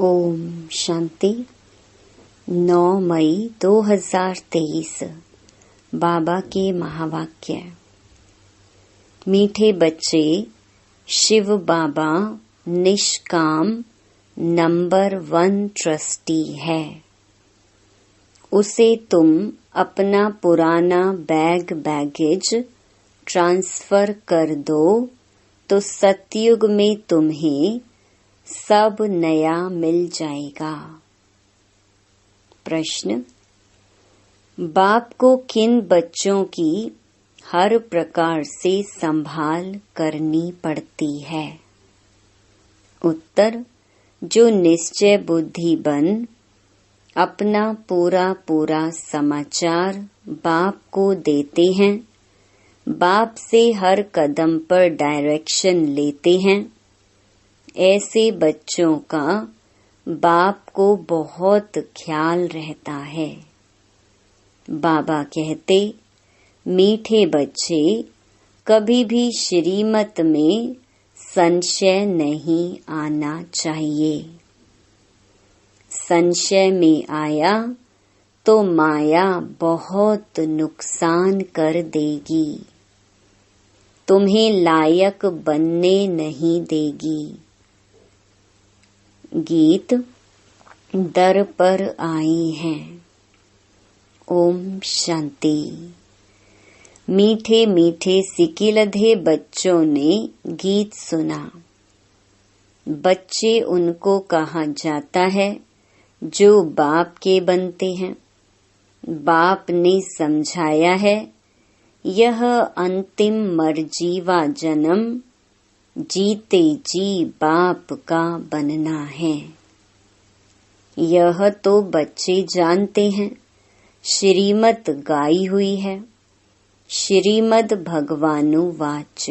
ओम शांति। 9 मई 2023 बाबा के महावाक्य। मीठे बच्चे, शिव बाबा निष्काम नंबर 1 ट्रस्टी है। उसे तुम अपना पुराना बैगेज ट्रांसफर कर दो तो सतयुग में तुम्हें सब नया मिल जाएगा। प्रश्न: बाप को किन बच्चों की हर प्रकार से संभाल करनी पड़ती है? उत्तर: जो निश्चय बुद्धि बन अपना पूरा समाचार बाप को देते हैं, बाप से हर कदम पर डायरेक्शन लेते हैं, ऐसे बच्चों का बाप को बहुत ख्याल रहता है। बाबा कहते, मीठे बच्चे, कभी भी श्रीमत में संशय नहीं आना चाहिए। संशय में आया तो माया बहुत नुकसान कर देगी, तुम्हें लायक बनने नहीं देगी। गीत दर पर आई हैं। ओम शांति। मीठे मीठे सिकिलधे बच्चों ने गीत सुना। बच्चे उनको कहा जाता है जो बाप के बनते हैं। बाप ने समझाया है, यह अंतिम मरजीवा जन्म जीते जी बाप का बनना है। यह तो बच्चे जानते हैं। श्रीमत गाई हुई है। श्रीमद भगवानुवाच।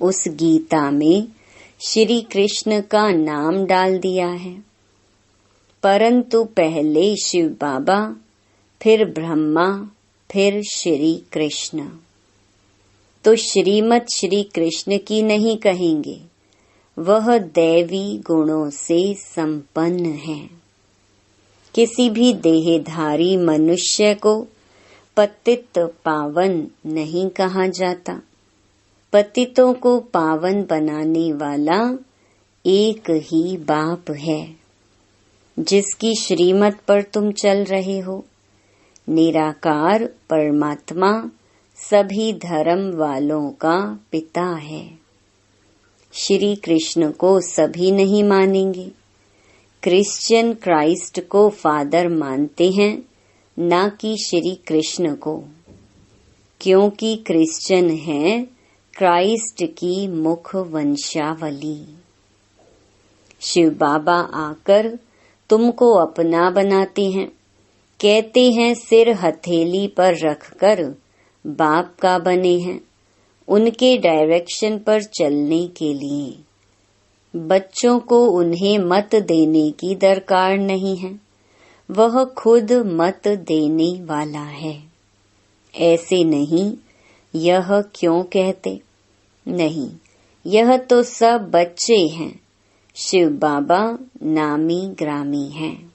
उस गीता में श्री कृष्ण का नाम डाल दिया है, परंतु पहले शिव बाबा, फिर ब्रह्मा, फिर श्री कृष्ण। तो श्रीमत श्री कृष्ण की नहीं कहेंगे, वह दैवी गुणों से संपन्न है। किसी भी देहधारी मनुष्य को पतित पावन नहीं कहा जाता। पतितों को पावन बनाने वाला एक ही बाप है, जिसकी श्रीमत पर तुम चल रहे हो। निराकार परमात्मा सभी धर्म वालों का पिता है। श्री कृष्ण को सभी नहीं मानेंगे। क्रिश्चियन क्राइस्ट को फादर मानते हैं, ना कि श्री कृष्ण को, क्योंकि क्रिश्चियन है क्राइस्ट की मुख वंशावली। शिव बाबा आकर तुमको अपना बनाते हैं, कहते हैं सिर हथेली पर रखकर बाप का बने हैं, उनके डायरेक्शन पर चलने के लिए। बच्चों को उन्हें मत देने की दरकार नहीं है, वह खुद मत देने वाला है। ऐसे नहीं, यह क्यों कहते? नहीं, यह तो सब बच्चे हैं। शिव बाबा नामी ग्रामी हैं।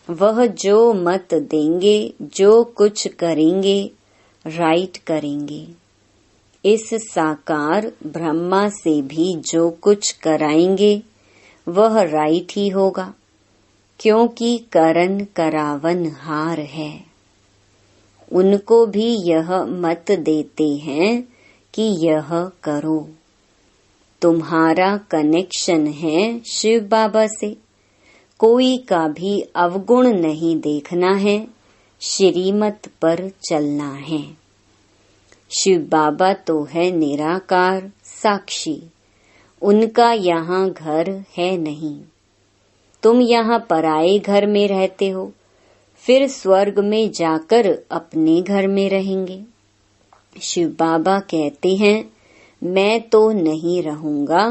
वह जो मत देंगे, जो कुछ करेंगे, राइट करेंगे। इस साकार ब्रह्मा से भी जो कुछ कराएंगे वह राइट ही होगा, क्योंकि करन करावन हार है। उनको भी यह मत देते हैं कि यह करो। तुम्हारा कनेक्शन है शिव बाबा से। कोई का भी अवगुण नहीं देखना है, श्रीमत पर चलना है। शिव बाबा तो है निराकार साक्षी, उनका यहाँ घर है नहीं। तुम यहाँ पराए घर में रहते हो, फिर स्वर्ग में जाकर अपने घर में रहेंगे। शिव बाबा कहते हैं, मैं तो नहीं रहूंगा,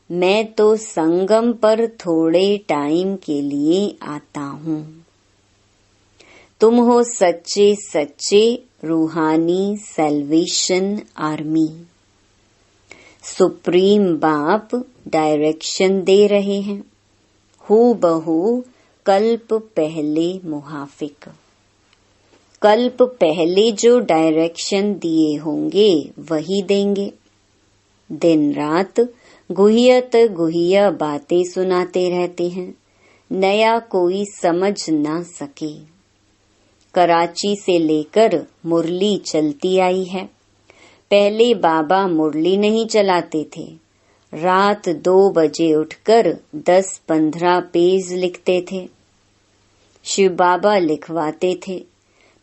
मैं तो संगम पर थोड़े टाइम के लिए आता हूँ। तुम हो सच्चे सच्चे रूहानी सैल्वेशन आर्मी। सुप्रीम बाप डायरेक्शन दे रहे हैं। हूबहू कल्प पहले मुहाफिक। कल्प पहले जो डायरेक्शन दिए होंगे वही देंगे। दिन रात गुह्यत गुह्य बातें सुनाते रहते हैं, नया कोई समझ ना सके। कराची से लेकर मुरली चलती आई है। पहले बाबा मुरली नहीं चलाते थे। रात 2 बजे उठकर 10-15 पेज लिखते थे। शिव बाबा लिखवाते थे,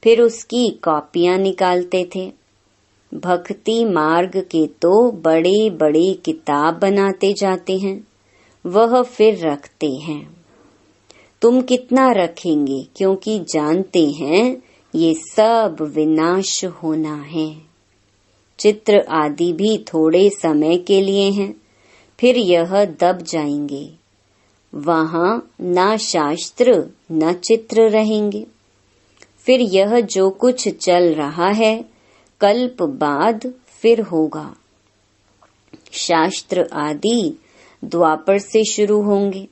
फिर उसकी कॉपियां निकालते थे। भक्ति मार्ग के तो बड़े बड़े किताब बनाते जाते हैं, वह फिर रखते हैं। तुम कितना रखेंगे, क्योंकि जानते हैं ये सब विनाश होना है। चित्र आदि भी थोड़े समय के लिए हैं, फिर यह दब जाएंगे। वहां ना शास्त्र न चित्र रहेंगे। फिर यह जो कुछ चल रहा है कल्प बाद फिर होगा। शास्त्र आदि द्वापर से शुरू होंगे।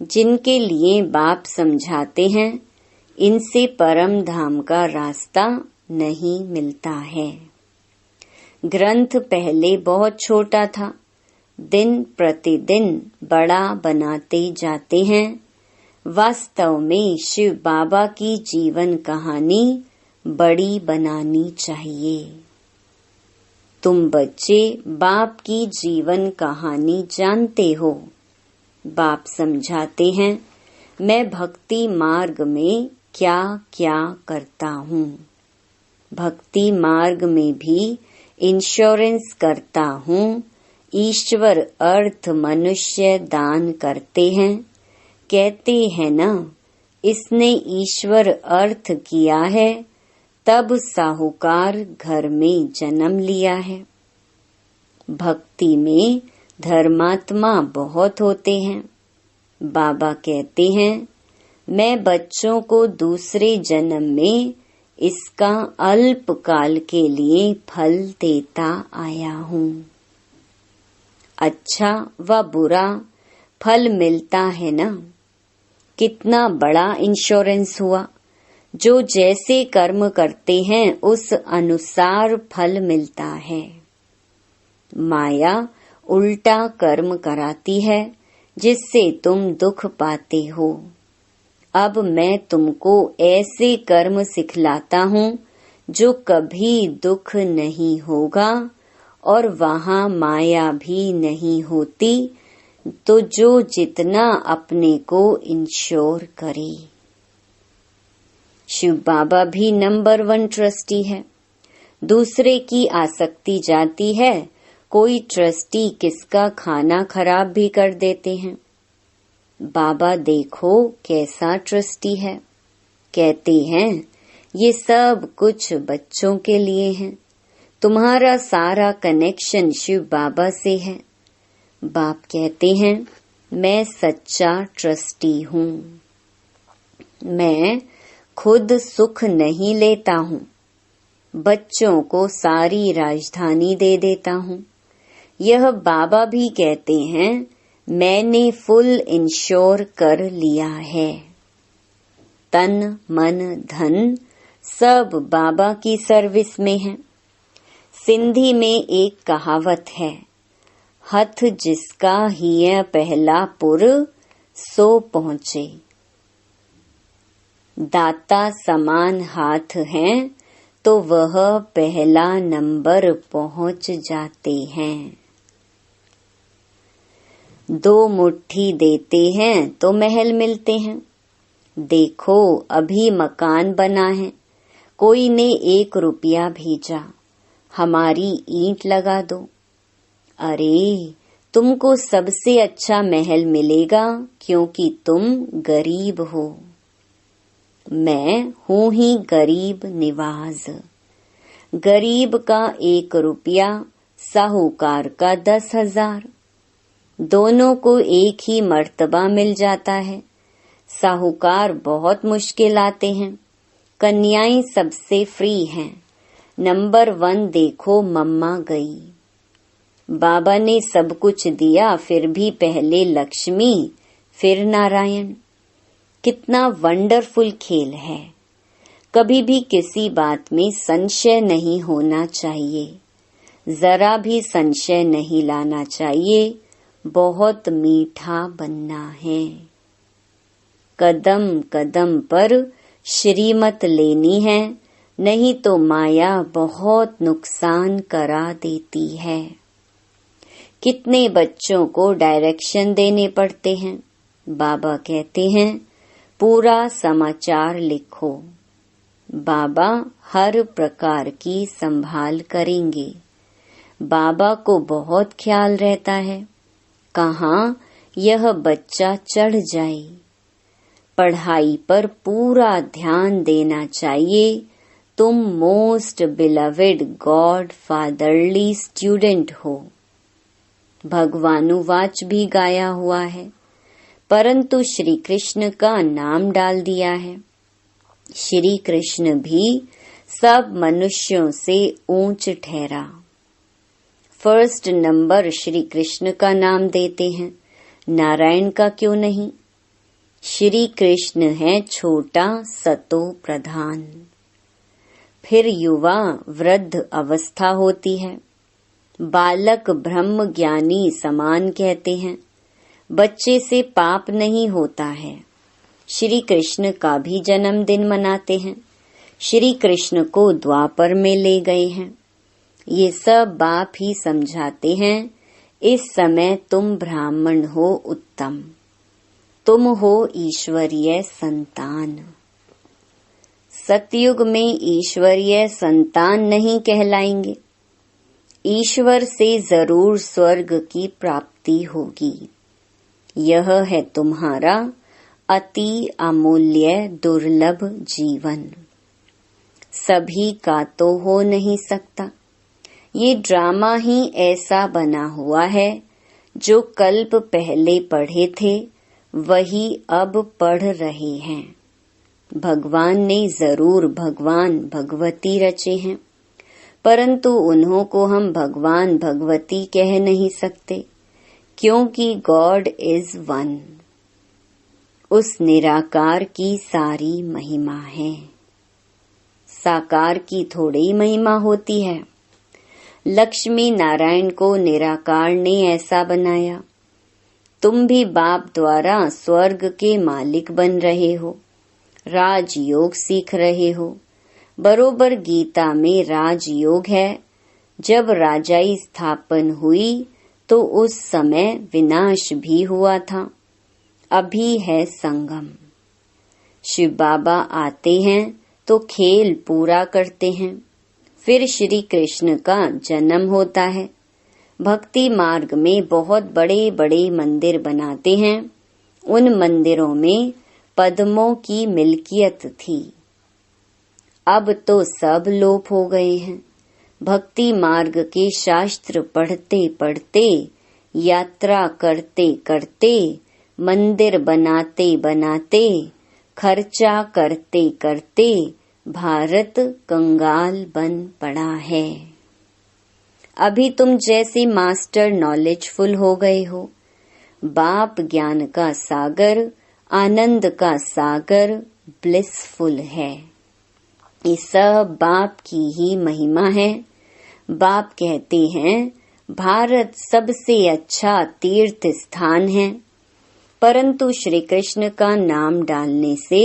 जिनके लिए बाप समझाते हैं, इनसे परम धाम का रास्ता नहीं मिलता है। ग्रंथ पहले बहुत छोटा था, दिन प्रतिदिन बड़ा बनाते जाते हैं। वास्तव में शिव बाबा की जीवन कहानी बड़ी बनानी चाहिए। तुम बच्चे बाप की जीवन कहानी जानते हो। बाप समझाते हैं, मैं भक्ति मार्ग में क्या क्या करता हूँ। भक्ति मार्ग में भी इंश्योरेंस करता हूँ। ईश्वर अर्थ मनुष्य दान करते हैं। कहते हैं ना, इसने ईश्वर अर्थ किया है, तब साहूकार घर में जन्म लिया है। भक्ति में धर्मात्मा बहुत होते हैं। बाबा कहते हैं, मैं बच्चों को दूसरे जन्म में इसका अल्प काल के लिए फल देता आया हूँ। अच्छा व बुरा फल मिलता है ना। कितना बड़ा इंश्योरेंस हुआ। जो जैसे कर्म करते हैं उस अनुसार फल मिलता है। माया उल्टा कर्म कराती है, जिससे तुम दुख पाते हो। अब मैं तुमको ऐसे कर्म सिखलाता हूँ जो कभी दुख नहीं होगा और वहाँ माया भी नहीं होती। तो जो जितना अपने को इंश्योर करे। शिव बाबा भी नंबर 1 ट्रस्टी है। दूसरे की आसक्ति जाती है। कोई ट्रस्टी किसका खाना खराब भी कर देते हैं। बाबा देखो कैसा ट्रस्टी है। कहते हैं, ये सब कुछ बच्चों के लिए है। तुम्हारा सारा कनेक्शन शिव बाबा से है। बाप कहते हैं, मैं सच्चा ट्रस्टी हूँ। मैं खुद सुख नहीं लेता हूँ। बच्चों को सारी राजधानी दे देता हूँ। यह बाबा भी कहते हैं, मैंने फुल इंश्योर कर लिया है। तन मन धन सब बाबा की सर्विस में है। सिंधी में एक कहावत है, हथ जिसका हिय पहला पुर सो पहुँचे। दाता समान हाथ हैं तो वह पहला नंबर पहुँच जाते हैं। 2 मुट्ठी देते हैं तो महल मिलते हैं। देखो अभी मकान बना है, कोई ने 1 रुपया भेजा, हमारी ईंट लगा दो। अरे तुमको सबसे अच्छा महल मिलेगा, क्योंकि तुम गरीब हो। मैं हूँ ही गरीब निवाज। गरीब का 1 रुपया, साहूकार का 10,000। दोनों को एक ही मर्तबा मिल जाता है। साहूकार बहुत मुश्किल आते हैं। कन्याएं सबसे फ्री हैं। नंबर 1 देखो मम्मा गई। बाबा ने सब कुछ दिया, फिर भी पहले लक्ष्मी फिर नारायण। कितना वंडरफुल खेल है। कभी भी किसी बात में संशय नहीं होना चाहिए, जरा भी संशय नहीं लाना चाहिए। बहुत मीठा बनना है। कदम कदम पर श्रीमत लेनी है, नहीं तो माया बहुत नुकसान करा देती है। कितने बच्चों को डायरेक्शन देने पड़ते हैं। बाबा कहते हैं पूरा समाचार लिखो। बाबा हर प्रकार की संभाल करेंगे। बाबा को बहुत ख्याल रहता है कहाँ यह बच्चा चढ़ जाए। पढ़ाई पर पूरा ध्यान देना चाहिए। तुम most beloved God fatherly student हो। भगवानुवाच भी गाया हुआ है, परंतु श्री कृष्ण का नाम डाल दिया है। श्री कृष्ण भी सब मनुष्यों से ऊंच ठहरा। फर्स्ट नंबर श्री कृष्ण का नाम देते हैं, नारायण का क्यों नहीं। श्री कृष्ण है छोटा सतो प्रधान। फिर युवा वृद्ध अवस्था होती है। बालक ब्रह्म ज्ञानी समान कहते हैं। बच्चे से पाप नहीं होता है। श्री कृष्ण का भी जन्मदिन मनाते हैं। श्री कृष्ण को द्वापर में ले गए हैं। ये सब बाप ही समझाते हैं। इस समय तुम ब्राह्मण हो उत्तम, तुम हो ईश्वरीय संतान। सतयुग में ईश्वरीय संतान नहीं कहलाएंगे। ईश्वर से जरूर स्वर्ग की प्राप्ति होगी। यह है तुम्हारा अति अमूल्य दुर्लभ जीवन। सभी का तो हो नहीं सकता। ये ड्रामा ही ऐसा बना हुआ है, जो कल्प पहले पढ़े थे वही अब पढ़ रहे हैं। भगवान ने जरूर भगवान भगवती रचे हैं, परंतु उन्हों को हम भगवान भगवती कह नहीं सकते, क्योंकि गॉड इज वन। उस निराकार की सारी महिमा है। साकार की थोड़ी महिमा होती है। लक्ष्मी नारायण को निराकार ने ऐसा बनाया। तुम भी बाप द्वारा स्वर्ग के मालिक बन रहे हो, राजयोग सीख रहे हो। बरोबर गीता में राजयोग है। जब राजाई स्थापन हुई तो उस समय विनाश भी हुआ था। अभी है संगम। शिव बाबा आते हैं तो खेल पूरा करते हैं। फिर श्री कृष्ण का जन्म होता है। भक्ति मार्ग में बहुत बड़े बड़े मंदिर बनाते हैं। उन मंदिरों में पद्मों की मिल्कियत थी। अब तो सब लोप हो गए हैं। भक्ति मार्ग के शास्त्र पढ़ते पढ़ते, यात्रा करते करते, मंदिर बनाते बनाते, खर्चा करते करते भारत कंगाल बन पड़ा है। अभी तुम जैसे मास्टर नॉलेजफुल हो गए हो। बाप ज्ञान का सागर, आनंद का सागर ब्लिसफुल है। ये सब बाप की ही महिमा है। बाप कहते हैं भारत सबसे अच्छा तीर्थ स्थान है, परंतु श्री कृष्ण का नाम डालने से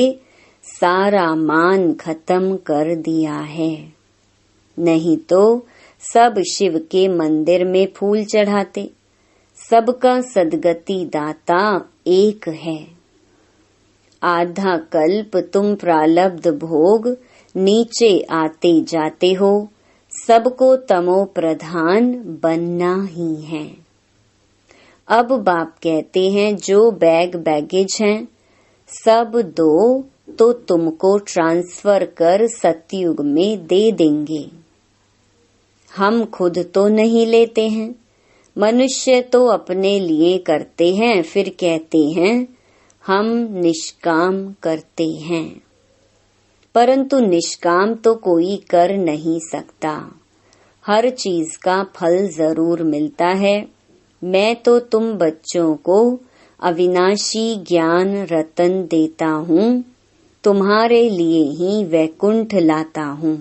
सारा मान खत्म कर दिया है। नहीं तो सब शिव के मंदिर में फूल चढ़ाते। सबका सदगति दाता एक है। आधा कल्प तुम प्रारब्ध भोग नीचे आते जाते हो। सबको तमो प्रधान बनना ही है। अब बाप कहते हैं जो बैगेज हैं सब दो तो तुमको ट्रांसफर कर सतयुग में दे देंगे। हम खुद तो नहीं लेते हैं। मनुष्य तो अपने लिए करते हैं, फिर कहते हैं हम निष्काम करते हैं। परंतु निष्काम तो कोई कर नहीं सकता। हर चीज का फल जरूर मिलता है। मैं तो तुम बच्चों को अविनाशी ज्ञान रतन देता हूँ, तुम्हारे लिए ही वैकुंठ लाता हूँ।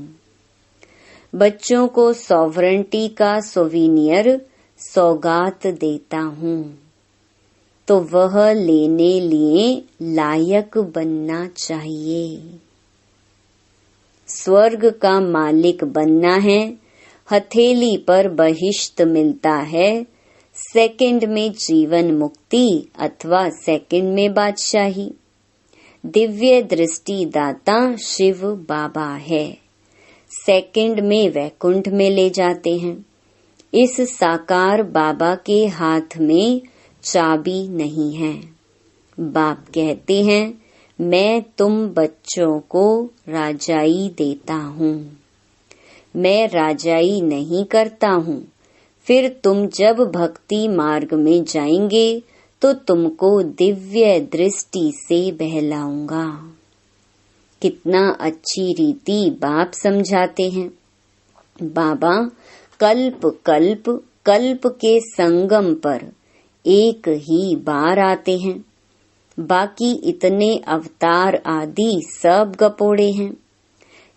बच्चों को सॉवरेंटी का सोविनियर सौगात देता हूँ, तो वह लेने लिए लायक बनना चाहिए। स्वर्ग का मालिक बनना है, हथेली पर बहिष्ट मिलता है, सेकंड में जीवन मुक्ति अथवा सेकंड में बादशाही। दिव्य दृष्टि दाता शिव बाबा है, सेकंड में वैकुंठ में ले जाते हैं। इस साकार बाबा के हाथ में चाबी नहीं है। बाप कहते हैं, मैं तुम बच्चों को राजाई देता हूँ। मैं राजाई नहीं करता हूँ। फिर तुम जब भक्ति मार्ग में जाएंगे तो तुमको दिव्य दृष्टि से बहलाऊंगा। कितना अच्छी रीति बाप समझाते हैं। बाबा कल्प कल्प कल्प के संगम पर एक ही बार आते हैं, बाकी इतने अवतार आदि सब गपोड़े हैं।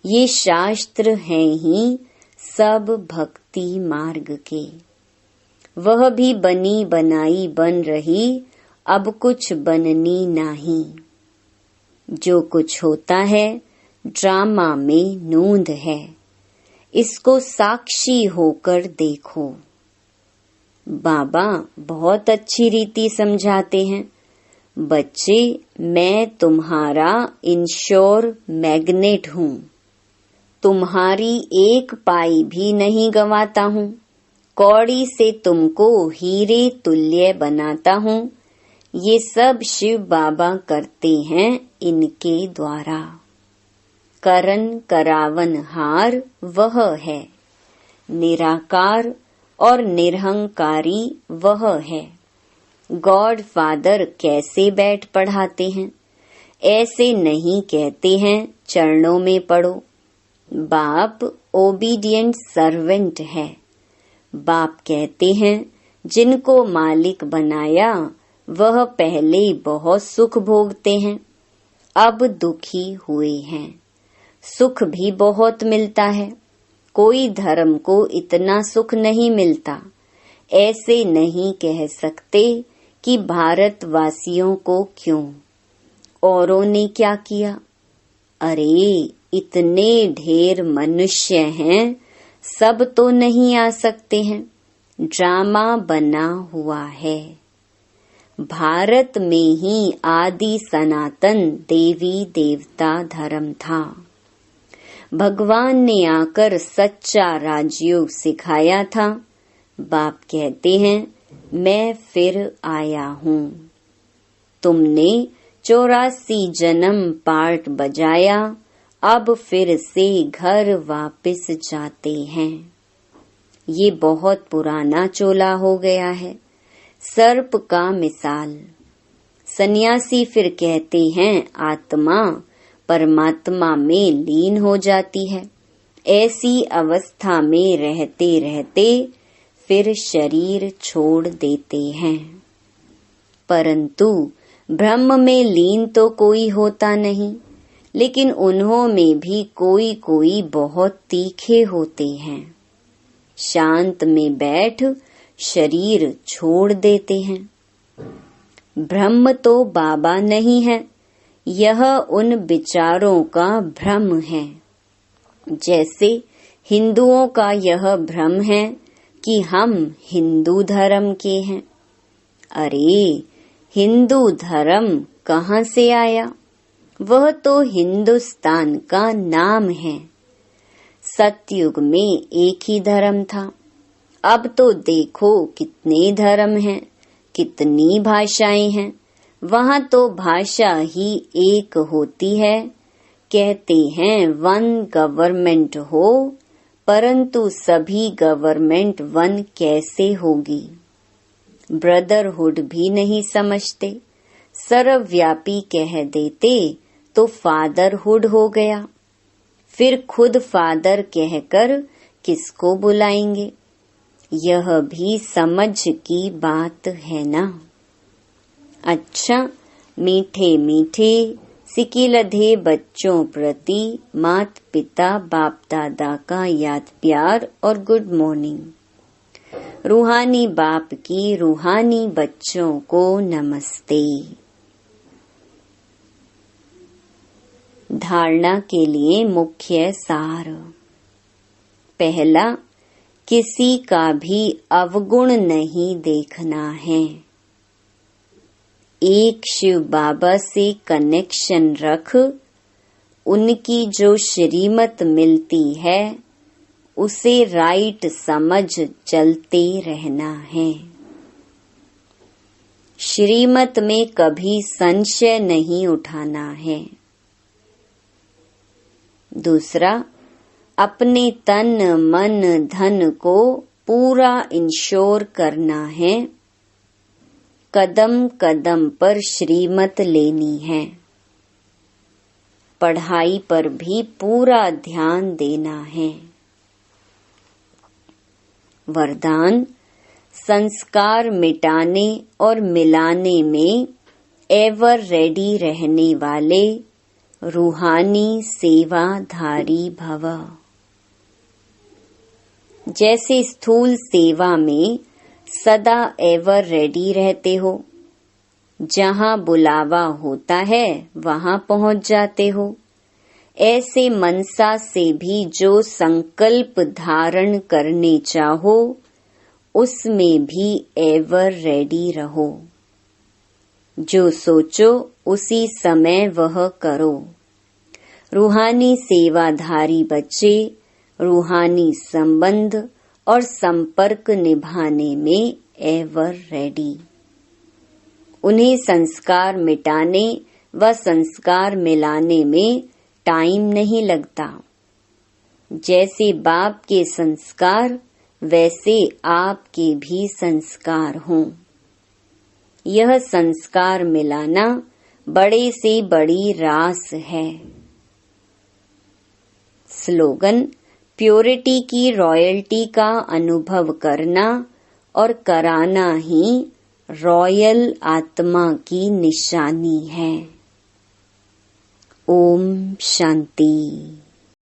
ये शास्त्र हैं ही सब भक्ति मार्ग के। वह भी बनी बनाई बन रही, अब कुछ बननी नहीं। जो कुछ होता है ड्रामा में नूंद है, इसको साक्षी होकर देखो। बाबा बहुत अच्छी रीति समझाते हैं। बच्चे, मैं तुम्हारा इंश्योर मैग्नेट हूँ। तुम्हारी एक पाई भी नहीं गंवाता हूँ। कौड़ी से तुमको हीरे तुल्य बनाता हूँ। ये सब शिव बाबा करते हैं इनके द्वारा। करन करावन हार वह है, निराकार और निरहंकारी वह है। गॉड फादर कैसे बैठ पढ़ाते हैं? ऐसे नहीं कहते हैं चरणों में पढ़ो। बाप ओबीडिएंट सर्वेंट है। बाप कहते हैं, जिनको मालिक बनाया वह पहले बहुत सुख भोगते हैं, अब दुखी हुए हैं। सुख भी बहुत मिलता है, कोई धर्म को इतना सुख नहीं मिलता। ऐसे नहीं कह सकते कि भारतवासियों को क्यों, औरों ने क्या किया। अरे इतने ढेर मनुष्य हैं, सब तो नहीं आ सकते हैं। ड्रामा बना हुआ है। भारत में ही आदि सनातन देवी देवता धर्म था। भगवान ने आकर सच्चा राजयोग सिखाया था। बाप कहते हैं, मैं फिर आया हूँ। तुमने 84 जन्म पार्ट बजाया, अब फिर से घर वापस जाते हैं। ये बहुत पुराना चोला हो गया है, सर्प का मिसाल। सन्यासी फिर कहते हैं आत्मा परमात्मा में लीन हो जाती है। ऐसी अवस्था में रहते रहते फिर शरीर छोड़ देते हैं। परंतु ब्रह्म में लीन तो कोई होता नहीं, लेकिन उन्हों में भी कोई कोई बहुत तीखे होते हैं। शांत में बैठ शरीर छोड़ देते हैं। ब्रह्म तो बाबा नहीं है, यह उन विचारों का भ्रम है। जैसे हिंदुओं का यह भ्रम है कि हम हिंदू धर्म के हैं। अरे हिंदू धर्म कहाँ से आया? वह तो हिंदुस्तान का नाम है। सतयुग में एक ही धर्म था, अब तो देखो कितने धर्म हैं, कितनी भाषाएं हैं। वहाँ तो भाषा ही एक होती है। कहते हैं वन गवर्नमेंट हो, परंतु सभी गवर्नमेंट वन कैसे होगी? ब्रदरहुड भी नहीं समझते। सर्वव्यापी कह देते तो फादरहुड हो गया। फिर खुद फादर कहकर किसको बुलाएंगे? यह भी समझ की बात है ना। अच्छा, मीठे मीठे सिकिलधे बच्चों प्रति मात पिता बाप दादा का याद प्यार और गुड मॉर्निंग। रूहानी बाप की रूहानी बच्चों को नमस्ते। धारणा के लिए मुख्य सार। पहला, किसी का भी अवगुण नहीं देखना है। एक शिव बाबा से कनेक्शन रख, उनकी जो श्रीमत मिलती है उसे राइट समझ चलते रहना है। श्रीमत में कभी संशय नहीं उठाना है। दूसरा, अपने तन मन धन को पूरा इंश्योर करना है। कदम कदम पर श्रीमत लेनी है। पढ़ाई पर भी पूरा ध्यान देना है। वरदान, संस्कार मिटाने और मिलाने में एवर रेडी रहने वाले रूहानी सेवाधारी भव। जैसे स्थूल सेवा में सदा एवर रेडी रहते हो, जहाँ बुलावा होता है वहाँ पहुँच जाते हो, ऐसे मनसा से भी जो संकल्प धारण करने चाहो उसमें भी एवर रेडी रहो। जो सोचो उसी समय वह करो। रूहानी सेवाधारी बच्चे रूहानी संबंध और संपर्क निभाने में एवर रेडी। उन्हें संस्कार मिटाने व संस्कार मिलाने में टाइम नहीं लगता। जैसे बाप के संस्कार वैसे आपके भी संस्कार हों। यह संस्कार मिलाना बड़े से बड़ी रास है। स्लोगन, प्योरिटी की रॉयल्टी का अनुभव करना और कराना ही रॉयल आत्मा की निशानी है। ओम शांति।